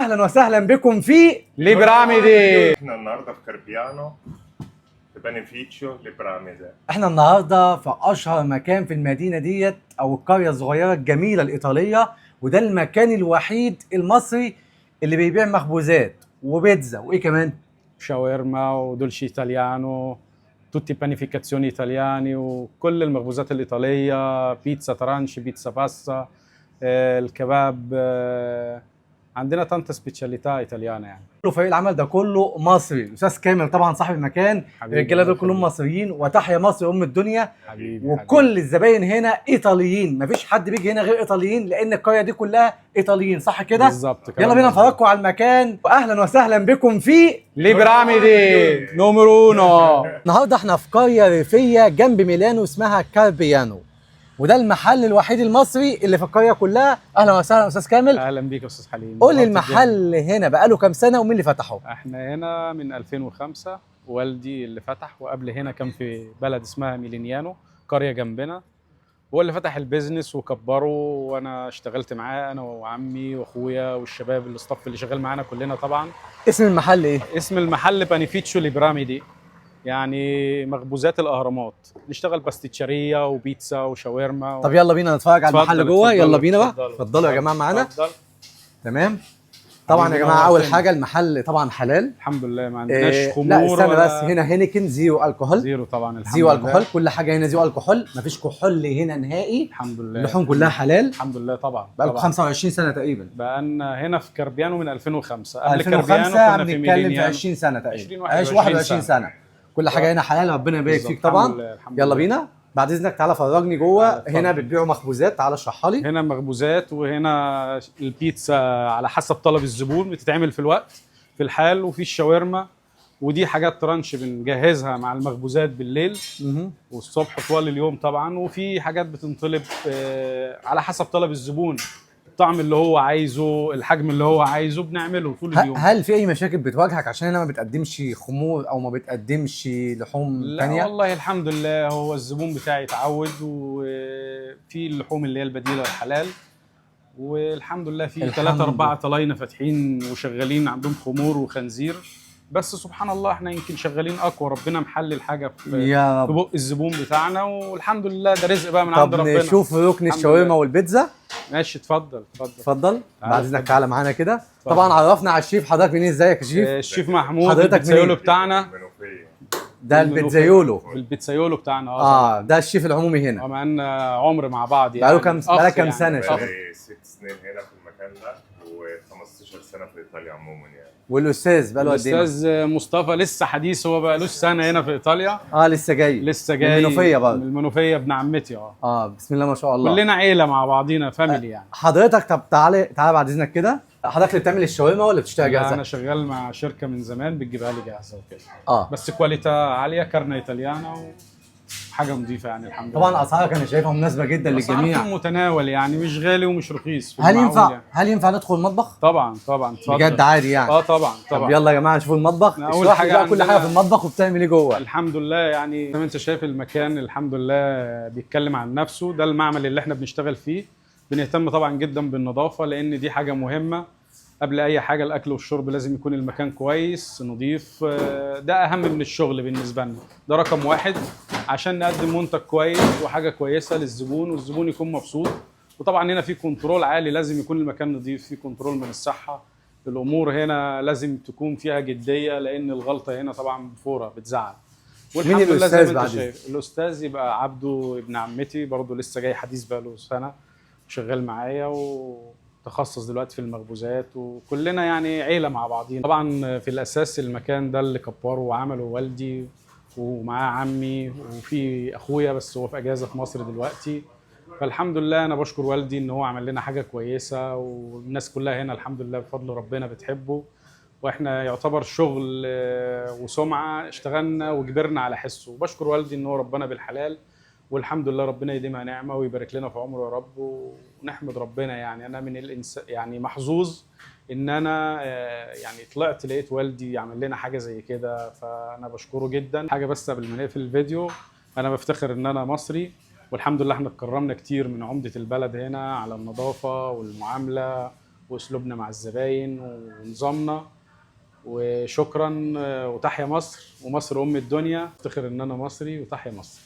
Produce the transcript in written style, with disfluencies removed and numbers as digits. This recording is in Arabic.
اهلا وسهلا بكم في ليبراميدي. احنا النهارده في كاربيانو في بانيفيتشيو ليبراميدي. احنا النهارده في اشهر مكان في المدينه ديت او القريه الصغيره الجميله الايطاليه، وده المكان الوحيد المصري اللي بيبيع مخبوزات وبيتزا وايه كمان شاورما ودولشي ايطاليانو، tutti panificazioni italiani وكل المخبوزات الإيطالية، بيتزا ترانش، بيتزا باستا، الكباب. عندنا تانتا سبيشاليتا إيطاليانا يعني. كله فريق العمل ده كله مصري. الاستاذ كامل طبعا صاحب المكان، حبيبي، الرجاله دول الله كلهم يخليك. مصريين، وتحيا مصر ام الدنيا. حبيبي وكل الزباين هنا ايطاليين، مفيش حد بيجي هنا غير ايطاليين لان القريه دي كلها ايطاليين، صح كده؟ بالظبط كده. يلا بينا نفرجكم على المكان، واهلا وسهلا بكم في ليبراميدي نوميرو اونو. النهارده احنا في قريه ريفيه جنب ميلانو اسمها كاربيانو، وده المحل الوحيد المصري اللي في القريه كلها. اهلا وسهلا استاذ كامل. اهلا بيك يا استاذ حليم. قول لي نورت الدنيا. المحل هنا بقاله كام سنه ومين اللي فتحه؟ احنا هنا من 2005، والدي اللي فتح، وقبل هنا كان في بلد اسمها ميلينيانو، قرية جنبنا، هو اللي فتح البيزنس وكبره، وانا اشتغلت معاه انا وعمي واخويا والشباب الاستاف اللي شغال معانا كلنا طبعا. اسم المحل ايه؟ اسم المحل بانيفيتشو ليبراميدي، يعني مخبوزات الاهرامات. نشتغل باستيتشاريه وبيتزا وشاورما طب يلا بينا نتفرج على المحل جوه. يلا بينا بقى، اتفضلوا اتفضلوا يا جماعه معانا. اتفضل. تمام. طبعا يا حبيبي جماعه اول نورتنا. حاجه المحل طبعا حلال. الحمد لله ما عندناش لا خمور استنى ولا بس، هنا هينيكن زيرو الكحول. زيرو طبعا، الحمد زيرو لله. الكحول، كل حاجه هنا زيرو الكحول، مفيش كحول هنا نهائي. الحمد لله. اللحوم كلها حلال. الحمد لله طبعا. بقالكم طبعا. 25 سنه تقريبا. بقالنا هنا في كاربيانو من 2005. قبل 2005 كاربيانو كنا في بنتكلم في ميلينيانو. 20 سنه تقريبا. 20 21 سنه. كل حاجه هنا حلال، ربنا يبارك بالظبط. فيك طبعا. الحمد لله. الحمد يلا لله. بينا، بعد اذنك تعالى فرجني جوه. تعالى هنا اتفضل. بتبيعوا مخبوزات، تعالى اشرحها لي. هنا مخبوزات، وهنا البيتزا على حسب طلب الزبون بتتعمل في الوقت في الحال، وفي الشاورما، ودي حاجات ترانش بنجهزها مع المخبوزات بالليل والصبح طوال اليوم طبعا، وفي حاجات بتنطلب على حسب طلب الزبون، الطعم اللي هو عايزه، الحجم اللي هو عايزه بنعمله طول اليوم. هل في اي مشاكل بتواجهك عشان هنا ما بتقدمش خمور او ما بتقدمش لحوم لا تانية؟ والله الحمد لله، هو الزبون بتاعي اتعود، وفي اللحوم اللي هي البديله الحلال، والحمد لله في 3-4 طلاينه فاتحين وشغالين عندهم خمور وخنزير، بس سبحان الله احنا يمكن شغالين اقوى، ربنا محلل حاجه في بق الزبون بتاعنا، والحمد لله ده رزق بقى من عند ربنا. طب نشوف ركن الشاورما والبيتزا. ماشي اتفضل اتفضل اتفضل. بعد اذنك تعالى معانا كده. اتفضل. طبعا عرفنا على الشيف، حضرتك منين؟ ازيك يا شيف؟ الشيف محمود. حضرتك البيتزايولو منين؟ بتاعنا. ده البيتزايولو. البيتزايولو بتاعنا ده الشيف العمومي هنا. معانا عمر مع بعض يعني. بقاله كام سنه؟ بقالي 6 سنين هنا في المكان ده، و15 سنه في ايطاليا عموما يعني. والاستاذ بقاله قد ايه؟ الاستاذ مصطفى لسه حديث، هو بقالوش سنه هنا في ايطاليا. لسه جاي. لسه جاي من المنوفيه برضه. من المنوفيه، ابن عمتي. بسم الله ما شاء الله. كلنا عيله مع بعضينا، فاميلي يعني. حضرتك طب تعالى بعد اذنك كده. حضرتك اللي بتعمل الشاورما ولا بتشتغل جاهزه؟ انا شغال مع شركه من زمان بتجيبها لي جاهزه وكده. بس كواليتي عاليه، كارنه ايطاليانا وحاجه نظيفه يعني الحمد لله. طبعا اسعارك انا شايفها مناسبه جدا للجميع. اسعار متناول يعني، مش غالي ومش رخيص. هل ينفع ندخل المطبخ؟ طبعا اتفضل. بجد عادي يعني؟ طبعا. طب يلا يا جماعه نشوف المطبخ. اول حاجه بقى كل حاجه في المطبخ وبتعمل ايه جوه. الحمد لله يعني زي ما انت شايف المكان الحمد لله بيتكلم عن نفسه. ده المعمل اللي احنا بنشتغل فيه. بنهتم طبعا جدا بالنظافه، لان دي حاجه مهمه قبل اي حاجه. الاكل والشرب لازم يكون المكان كويس نظيف، ده اهم من الشغل بالنسبه لنا، ده رقم واحد عشان نقدم منتج كويس وحاجه كويسه للزبون، والزبون يكون مبسوط. وطبعا هنا في كنترول عالي، لازم يكون المكان نظيف، في كنترول من الصحه. الامور هنا لازم تكون فيها جديه، لان الغلطه هنا طبعا بفوره بتزعل. والحمد لله زي ما انت شايف الاستاذ يبقى عبده ابن عمتي، برضه لسه جاي حديث بقاله سنه شغال معايا، تخصص دلوقتي في المخبوزات، وكلنا يعني عيله مع بعضين. طبعا في الاساس المكان ده اللي كبره وعمله والدي، ومعاه عمي، وفي اخويا بس هو في اجازه في مصر دلوقتي. فالحمد لله انا بشكر والدي ان هو عمل لنا حاجه كويسه، والناس كلها هنا الحمد لله بفضل ربنا بتحبه، واحنا يعتبر شغل وسمعه اشتغلنا وجبرنا على حسه. وبشكر والدي ان هو ربنا بالحلال، والحمد لله ربنا يديمها نعمه ويبارك لنا في عمره يا رب، ونحمد ربنا. يعني انا من الانسان يعني محظوظ ان انا يعني طلعت لقيت والدي يعمل لنا حاجه زي كده، فانا بشكره جدا. حاجه بس قبل ما نقفل الفيديو، انا بفتخر ان انا مصري، والحمد لله احنا اتكرمنا كتير من عمده البلد هنا على النظافه والمعامله واسلوبنا مع الزباين ونظامنا. وشكرا، وتحيا مصر، ومصر ام الدنيا. افتخر ان انا مصري، وتحيا مصر.